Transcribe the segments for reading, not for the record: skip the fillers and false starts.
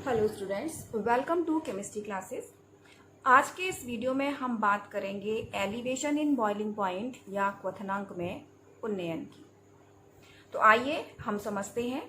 Hello students, welcome to chemistry classes. आज के इस वीडियो में हम बात करेंगे एलिवेशन इन बॉइलिंग पॉइंट या क्वथनांक में उन्नयन की। तो आइए हम समझते हैं।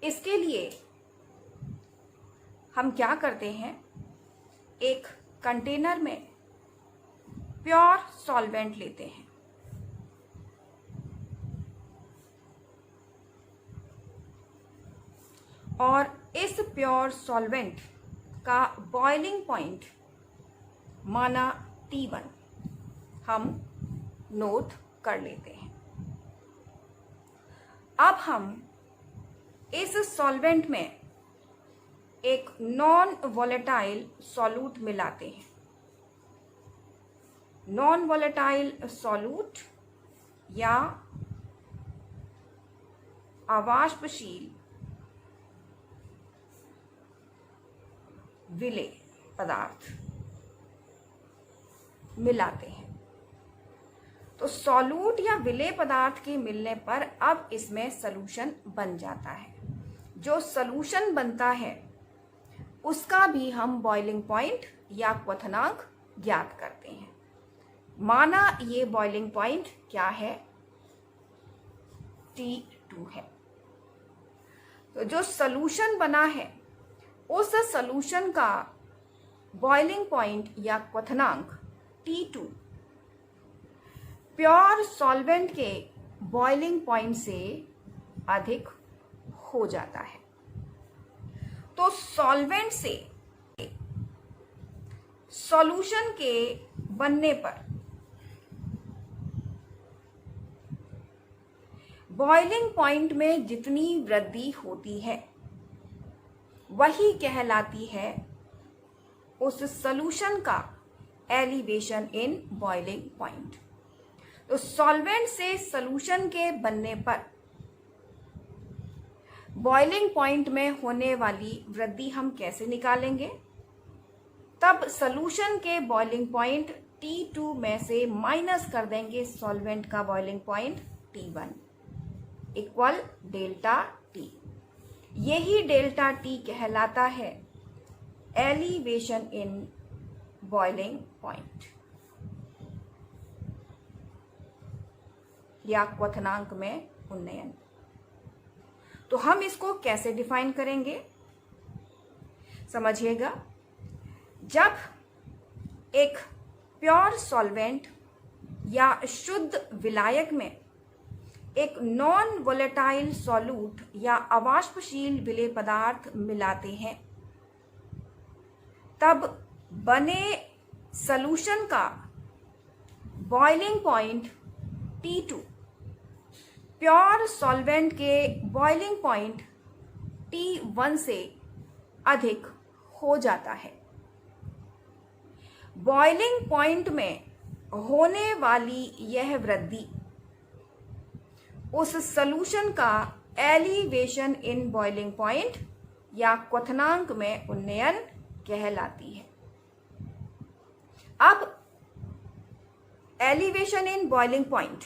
इसके लिए हम क्या करते हैं, एक कंटेनर में प्योर सॉल्वेंट लेते हैं। और इस प्योर सॉल्वेंट का बॉइलिंग पॉइंट माना T1 हम नोट कर लेते हैं। अब हम इस सॉल्वेंट में एक नॉन वोलेटाइल सॉल्यूट मिलाते हैं। नॉन वोलेटाइल सॉल्यूट या अवाष्पशील विलेय पदार्थ मिलाते हैं। तो सॉल्यूट या विलेय पदार्थ के मिलने पर अब इसमें सॉल्यूशन बन जाता है। जो सॉल्यूशन बनता है उसका भी हम बॉइलिंग पॉइंट या क्वथनांक ज्ञात करते हैं। माना ये बॉइलिंग पॉइंट क्या है, T2 है। तो जो सॉल्यूशन बना है उस सॉल्यूशन का बॉइलिंग पॉइंट या क्वथनांक T2 प्योर सॉल्वेंट के बॉइलिंग पॉइंट से अधिक हो जाता है। तो सॉल्वेंट से सॉल्यूशन के बनने पर बॉइलिंग पॉइंट में जितनी वृद्धि होती है वही कहलाती है उस सॉल्यूशन का एलिवेशन इन बॉइलिंग पॉइंट। तो सॉल्वेंट से सॉल्यूशन के बनने पर बॉइलिंग पॉइंट में होने वाली वृद्धि हम कैसे निकालेंगे? तब सॉल्यूशन के बॉइलिंग पॉइंट T2 में से माइनस कर देंगे सॉल्वेंट का boiling point T1 equal delta T। यही डेल्टा T कहलाता है एलिवेशन इन बॉइलिंग पॉइंट या क्वथनांक में उन्नयन। तो हम इसको कैसे डिफाइन करेंगे, समझिएगा। जब एक प्योर सॉल्वेंट या शुद्ध विलायक में एक नॉन वोलेटाइल सॉल्यूट या अवाष्पशील विलेय पदार्थ मिलाते हैं तब बने सॉल्यूशन का boiling point T2 pure solvent के बॉइलिंग पॉइंट T1 से अधिक हो जाता है। बॉइलिंग पॉइंट में होने वाली यह वृद्धि उस सॉल्यूशन का एलिवेशन इन बॉइलिंग पॉइंट या क्वथनांक में उन्नयन कहलाती है। अब एलिवेशन इन बॉइलिंग पॉइंट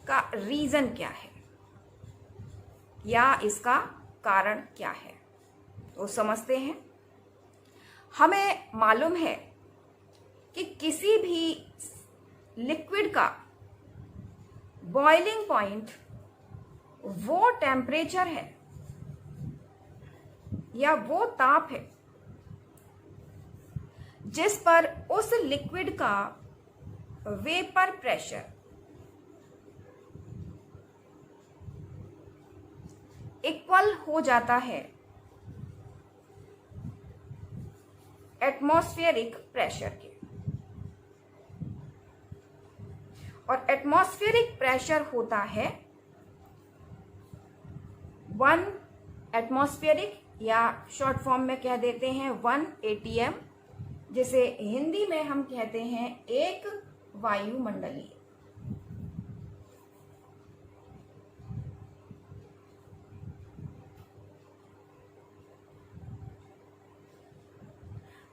का रीजन क्या है या इसका कारण क्या है, तो समझते हैं। हमें मालूम है कि किसी भी लिक्विड का बॉइलिंग पॉइंट वो टेम्परेचर है या वो ताप है जिस पर उस लिक्विड का वेपर प्रेशर इक्वल हो जाता है एटमॉस्फेरिक प्रेशर के। और एटमॉस्फेरिक प्रेशर होता है 1 एटमॉस्फेरिक या शॉर्ट फॉर्म में कह देते हैं 1 ATM, जिसे हिंदी में हम कहते हैं एक वायुमंडलीय।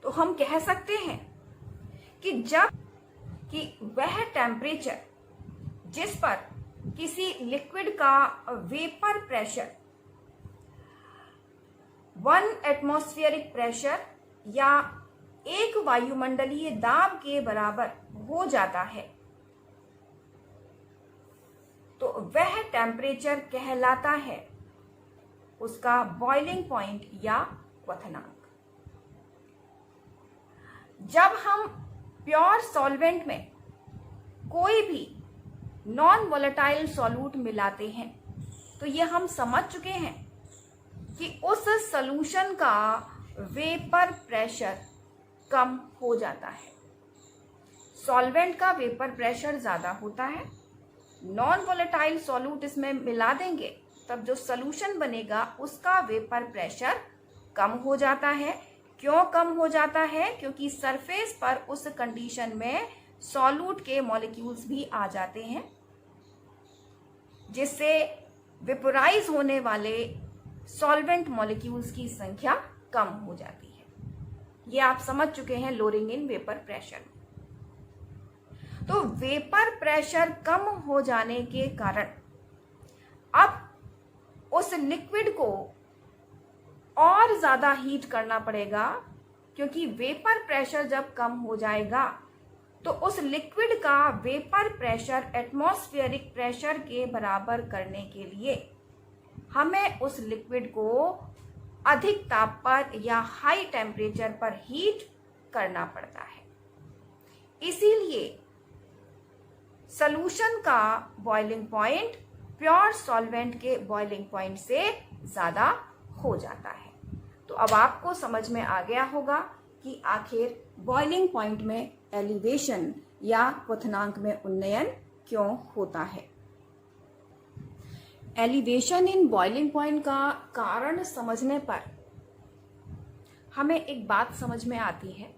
तो हम कह सकते हैं कि वह टेम्परेचर जिस पर किसी लिक्विड का वेपर प्रेशर 1 एटमॉस्फेरिक प्रेशर या एक वायुमंडलीय दाब के बराबर हो जाता है तो वह टेम्परेचर कहलाता है उसका बॉइलिंग पॉइंट या क्वथनांक। जब हम प्योर सॉल्वेंट में कोई भी नॉन वोलेटाइल सॉल्यूट मिलाते हैं तो ये हम समझ चुके हैं कि उस सॉल्यूशन का वेपर प्रेशर कम हो जाता है। सॉल्वेंट का वेपर प्रेशर ज़्यादा होता है, नॉन वोलेटाइल सॉल्यूट इसमें मिला देंगे तब जो सॉल्यूशन बनेगा उसका वेपर प्रेशर कम हो जाता है। क्यों कम हो जाता है? क्योंकि सरफेस पर उस कंडीशन में सॉल्यूट के मॉलिक्यूल्स भी आ जाते हैं जिससे वेपोराइज होने वाले सॉल्वेंट मॉलिक्यूल्स की संख्या कम हो जाती है। ये आप समझ चुके हैं लोअरिंग इन वेपर प्रेशर। तो वेपर प्रेशर कम हो जाने के कारण अब उस लिक्विड को और ज्यादा हीट करना पड़ेगा, क्योंकि वेपर प्रेशर जब कम हो जाएगा तो उस लिक्विड का वेपर प्रेशर एटमॉस्फेरिक प्रेशर के बराबर करने के लिए हमें उस लिक्विड को अधिक ताप पर या हाई टेम्परेचर पर हीट करना पड़ता है। इसीलिए सॉल्यूशन का बॉइलिंग पॉइंट प्योर सॉल्वेंट के बॉइलिंग पॉइंट से ज़्यादा हो जाता है। तो अब आपको समझ में आ गया होगा कि आखिर बॉइलिंग पॉइंट में एलिवेशन या क्वथनांक में उन्नयन क्यों होता है। एलिवेशन इन बॉइलिंग पॉइंट का कारण समझने पर हमें एक बात समझ में आती है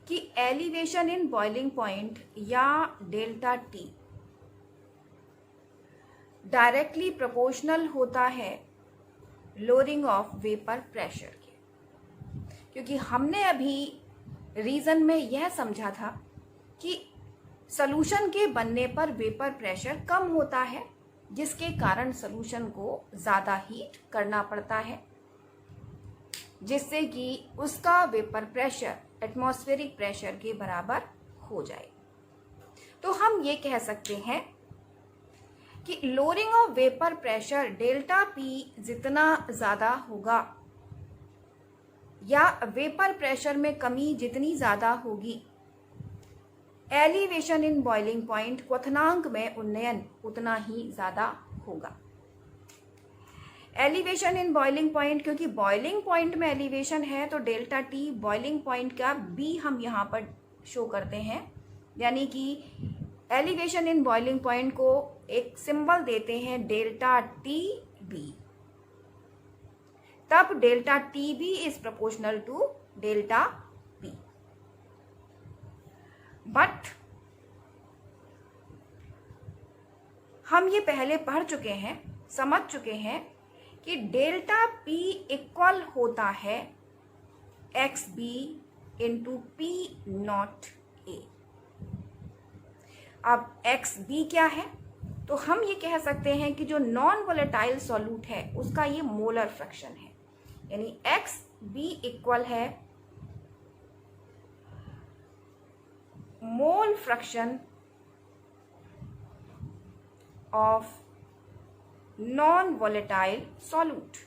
कि एलिवेशन इन बॉइलिंग पॉइंट या डेल्टा टी डायरेक्टली प्रोपोर्शनल होता है लोअरिंग ऑफ वेपर प्रेशर के। क्योंकि हमने अभी रीजन में यह समझा था कि सॉल्यूशन के बनने पर वेपर प्रेशर कम होता है, जिसके कारण सॉल्यूशन को ज़्यादा हीट करना पड़ता है जिससे कि उसका वेपर प्रेशर एटमॉस्फेरिक प्रेशर के बराबर हो जाए। तो हम ये कह सकते हैं कि lowering of vapour pressure delta P जितना ज़्यादा होगा या वेपर प्रेशर में कमी जितनी ज़्यादा होगी, एलिवेशन इन बॉइलिंग पॉइंट क्वथनांक में उन्नयन उतना ही ज़्यादा होगा। एलिवेशन इन बॉइलिंग पॉइंट, क्योंकि बॉइलिंग पॉइंट में एलिवेशन है तो डेल्टा टी बॉइलिंग पॉइंट का बी हम यहाँ पर शो करते हैं, यानी कि एलिवेशन इन बॉइलिंग पॉइंट को एक सिंबल देते हैं डेल्टा टी बी। तब delta T b is proportional to delta p. But हम ये पहले पढ़ चुके हैं, समझ चुके हैं कि डेल्टा पी इक्वल होता है x b into p not a. अब एक्स बी क्या है? तो हम ये कह सकते हैं कि जो नॉन वोलेटाइल सॉल्यूट है उसका ये मोलर फ्रैक्शन है, यानी एक्स बी इक्वल है mole fraction of non volatile solute.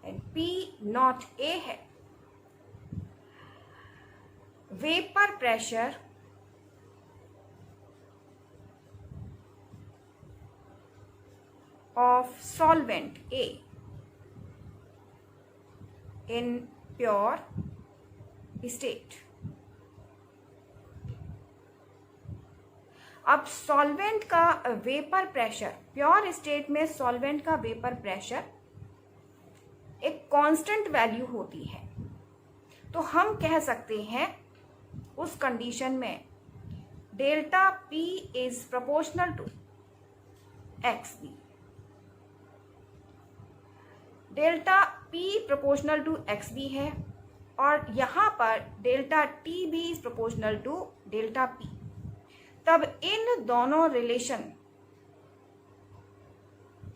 And P not A है vapour pressure of solvent A in pure state. अब सॉल्वेंट का वेपर प्रेशर, प्योर स्टेट में सॉल्वेंट का वेपर प्रेशर एक constant value होती है, तो हम कह सकते हैं उस कंडीशन में delta p is proportional to x b. Delta p proportional to x b है और यहां पर delta T b is proportional to delta p. तब इन दोनों रिलेशन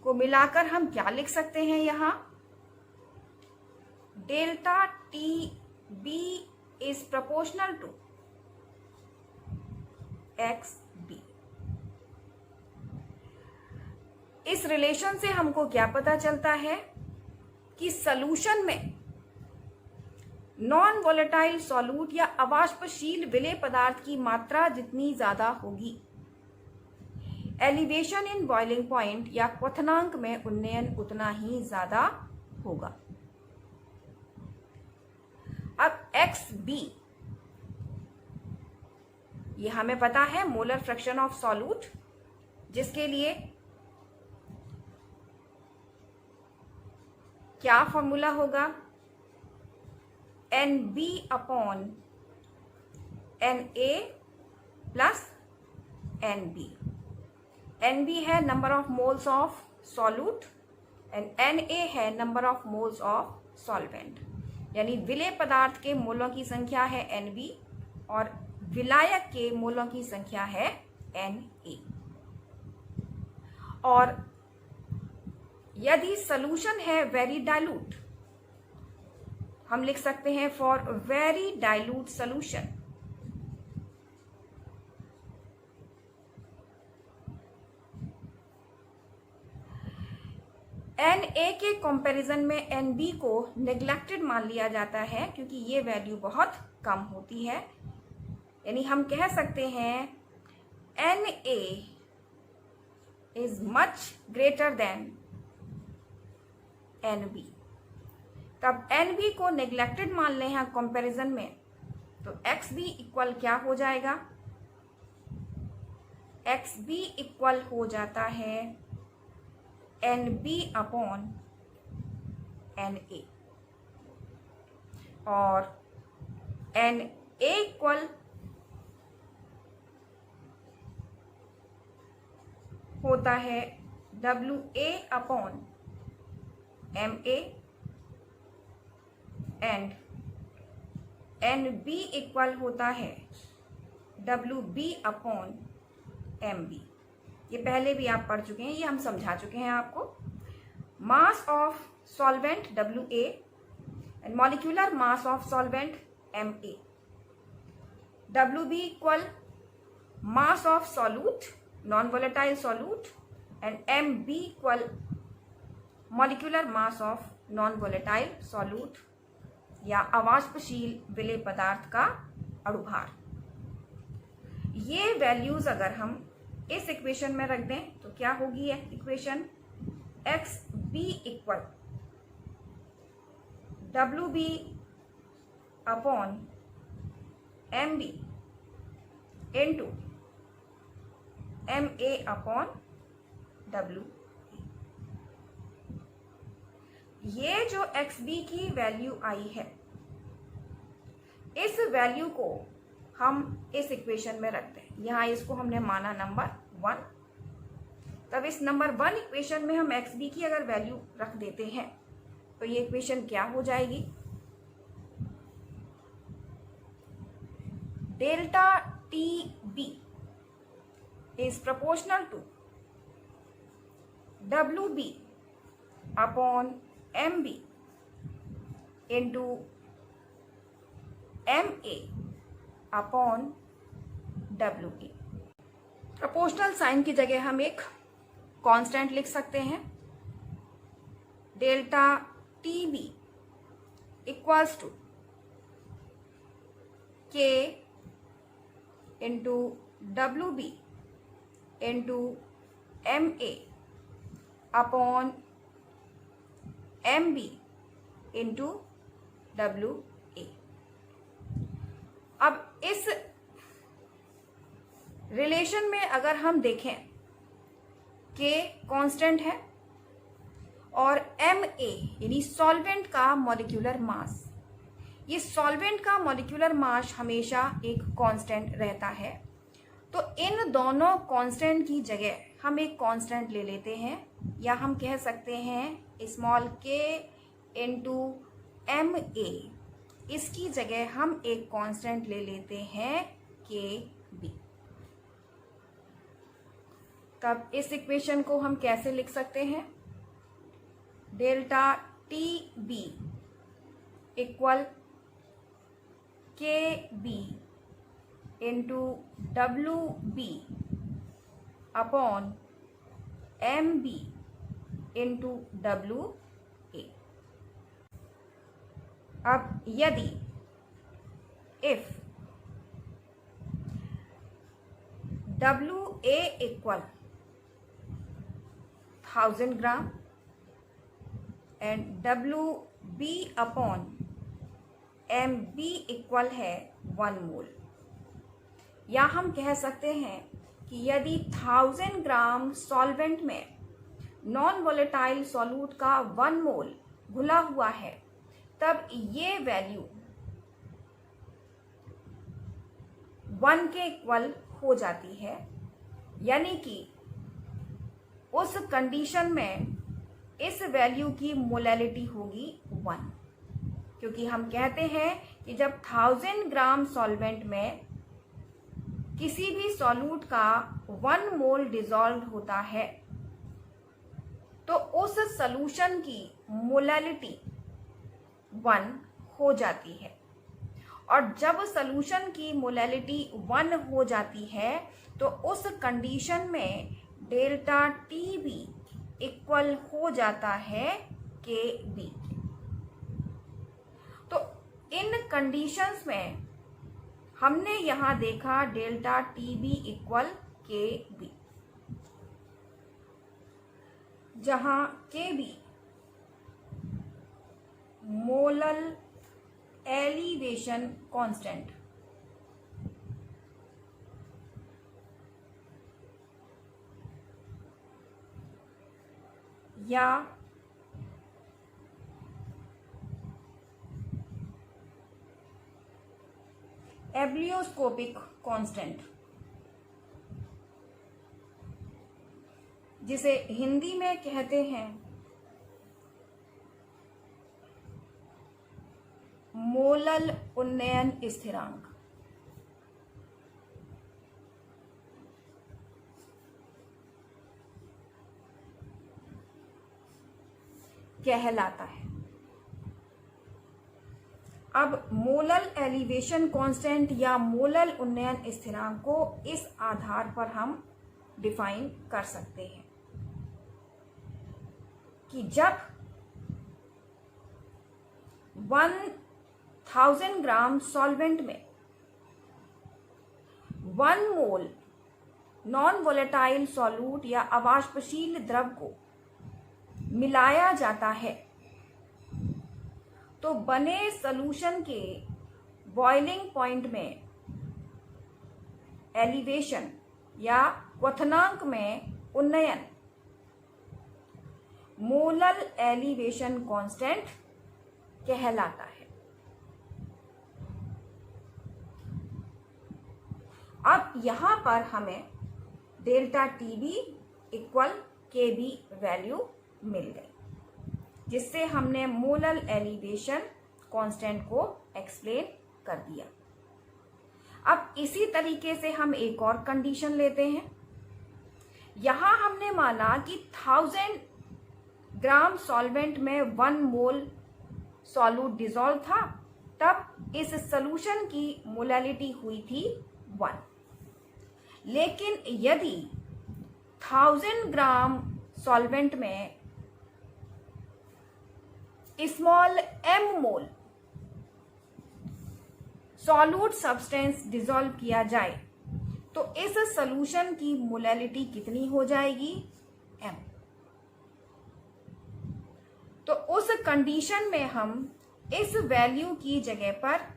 को मिलाकर हम क्या लिख सकते हैं? यहां delta T b is proportional to x b. इस रिलेशन से हमको क्या पता चलता है कि सॉल्यूशन में नॉन वोलेटाइल सॉल्यूट या अवाष्पशील विलेय पदार्थ की मात्रा जितनी ज्यादा होगी, एलिवेशन इन बॉइलिंग पॉइंट या क्वथनांक में उन्नयन उतना ही ज्यादा होगा। अब एक्स बी, ये हमें पता है मोलर फ्रैक्शन ऑफ सॉल्यूट, जिसके लिए क्या फॉर्मूला होगा? NB upon NA plus NB। NB है number of moles of solute and NA है number of moles of solvent. यानी विलेय पदार्थ के मोलों की संख्या है NB और विलायक के मोलों की संख्या है Na। और यदि सॉल्यूशन है वेरी डाइल्यूट, हम लिख सकते हैं for very dilute solution Na के कंपैरिजन में Nb को नेग्लेक्टेड मान लिया जाता है क्योंकि ये वैल्यू बहुत कम होती है। यानी हम कह सकते हैं Na is much greater than Nb। तब Nb को नेग्लेक्टेड मान लें हैं कंपैरिजन में, तो Xb इक्वल क्या हो जाएगा? Xb इक्वल हो जाता है NB अपॉन Na और Na इक्वल होता है WA upon MA and NB equal होता है WB अपॉन MB। ये पहले भी आप पढ़ चुके हैं, ये हम समझा चुके हैं आपको। Mass of solvent WA and molecular mass of solvent MA। WB equal mass of solute, non volatile solute and MB equal molecular mass of non volatile solute या अवाष्पशील विलेय पदार्थ का अणुभार। ये वैल्यूज अगर हम इस इक्वेशन में रख दें तो क्या होगी equation? XB equal WB upon MB into MA upon W। ये जो XB की वैल्यू आई है, इस वैल्यू को हम इस इक्वेशन में रखते हैं। यहां इसको हमने माना नंबर 1, तब इस नंबर 1 इक्वेशन में हम XB की अगर वैल्यू रख देते हैं तो ये इक्वेशन क्या हो जाएगी? Delta TB is proportional to WB upon MB into MA upon WA। Proportional sign की जगह हम एक कांस्टेंट लिख सकते हैं। Delta TB equals to K into WB into MA upon MB into WA। अब इस रिलेशन में अगर हम देखें K कांस्टेंट है और MA यानी सॉल्वेंट का मॉलिक्यूलर मास, ये सॉल्वेंट का मॉलिक्यूलर मास हमेशा एक कांस्टेंट रहता है। तो इन दोनों कांस्टेंट की जगह हम एक कांस्टेंट ले लेते हैं, या हम कह सकते हैं स्मॉल k इंटू MA। इसकी जगह हम एक कांस्टेंट ले लेते हैं KB। तब इस इक्वेशन को हम कैसे लिख सकते हैं? डेल्टा टी बी इक्वल के B into W B upon M B into W A. अब यदि if W A equal 1000 gram and W B upon M B equal है 1 मोल, या हम कह सकते हैं कि यदि 1000 ग्राम सॉल्वेंट में नॉन वोलेटाइल सॉल्यूट का 1 मोल घुला हुआ है, तब ये वैल्यू 1 के इक्वल हो जाती है। यानी कि उस कंडीशन में इस वैल्यू की मोलैलिटी होगी 1, क्योंकि हम कहते हैं कि जब 1000 ग्राम सॉल्वेंट में किसी भी सॉल्यूट का 1 मोल डिसॉल्व होता है तो उस सॉल्यूशन की मोलैलिटी 1 हो जाती है। और जब सॉल्यूशन की मोलैलिटी 1 हो जाती है तो उस कंडीशन में डेल्टा टी बी इक्वल हो जाता है के बी। तो इन कंडीशंस में हमने यहां देखा डेल्टा टी बी इक्वल के बी, जहां के बी मोलल एलिवेशन कांस्टेंट या एब्लियोस्कोपिक कांस्टेंट, जिसे हिंदी में कहते हैं मोलल उन्नयन स्थिरांक, कहलाता है। अब मोलल एलिवेशन कांस्टेंट या मोलल उन्नयन स्थिरांक को इस आधार पर हम डिफाइन कर सकते हैं कि जब 1000 ग्राम सॉल्वेंट में 1 मोल नॉन वोलेटाइल सॉल्यूट या अवाष्पशील द्रव को मिलाया जाता है तो बने सॉल्यूशन के बॉइलिंग पॉइंट में एलिवेशन या क्वथनांक में उन्नयन मोलल एलिवेशन कांस्टेंट कहलाता है। अब यहां पर हमें डेल्टा टी बी इक्वल के बी वैल्यू मिल गई, जिससे हमने मोलल एलिवेशन कांस्टेंट को एक्सप्लेन कर दिया। अब इसी तरीके से हम एक और कंडीशन लेते हैं। यहां हमने माना कि 1000 ग्राम सॉल्वेंट में 1 मोल सॉल्यूट डिसॉल्व था, तब इस सॉल्यूशन की मोलैलिटी हुई थी 1। लेकिन यदि 1000 ग्राम सॉल्वेंट में स्मॉल m मोल सॉल्यूट सब्सटेंस डिसॉल्व किया जाए तो इस सॉल्यूशन की मोलैलिटी कितनी हो जाएगी? m। तो उस कंडीशन में हम इस वैल्यू की जगह पर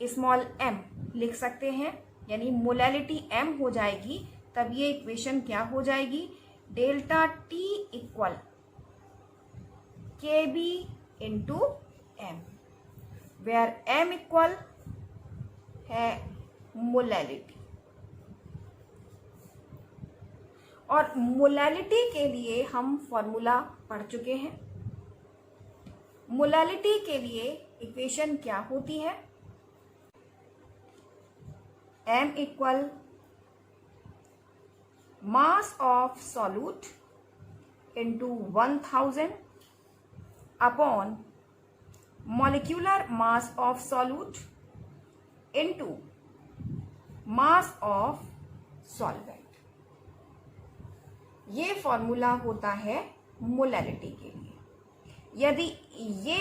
स्मॉल m लिख सकते हैं, यानी मोलैलिटी m हो जाएगी। तब ये इक्वेशन क्या हो जाएगी? डेल्टा टी इक्वल के B into m, where m equal है मोलैलिटी। और मोलैलिटी के लिए हम फॉर्मूला पढ़ चुके हैं। मोलैलिटी के लिए इक्वेशन क्या होती है? m equal mass of solute into 1000 upon molecular mass of solute into mass of solvent. ये फॉर्मूला होता है मोलैरिटी के लिए। यदि ये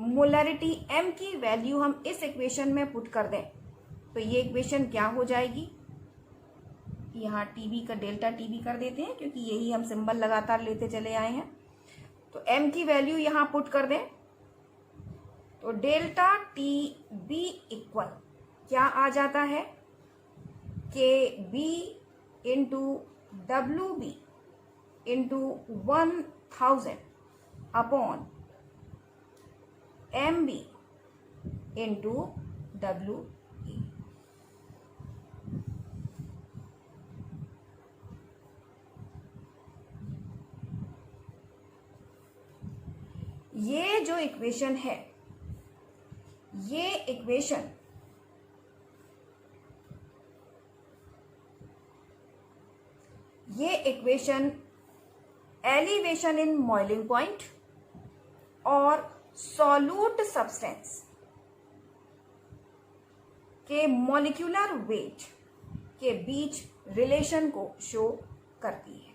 मोलैरिटी m की वैल्यू हम इस इक्वेशन में पुट कर दें तो ये इक्वेशन क्या हो जाएगी, यहाँ टीबी का डेल्टा टीबी कर देते हैं क्योंकि यही हम सिंबल लगातार लेते चले आए हैं। तो m की वैल्यू यहाँ पुट कर दें तो डेल्टा टी बी इक्वल क्या आ जाता है, k B into W b into 1000 upon M B into डब्ल्यू ई। ये जो इक्वेशन है, ये equation elevation in boiling point और सॉल्यूट सब्सटेंस के मॉलिक्यूलर वेट के बीच रिलेशन को शो करती है।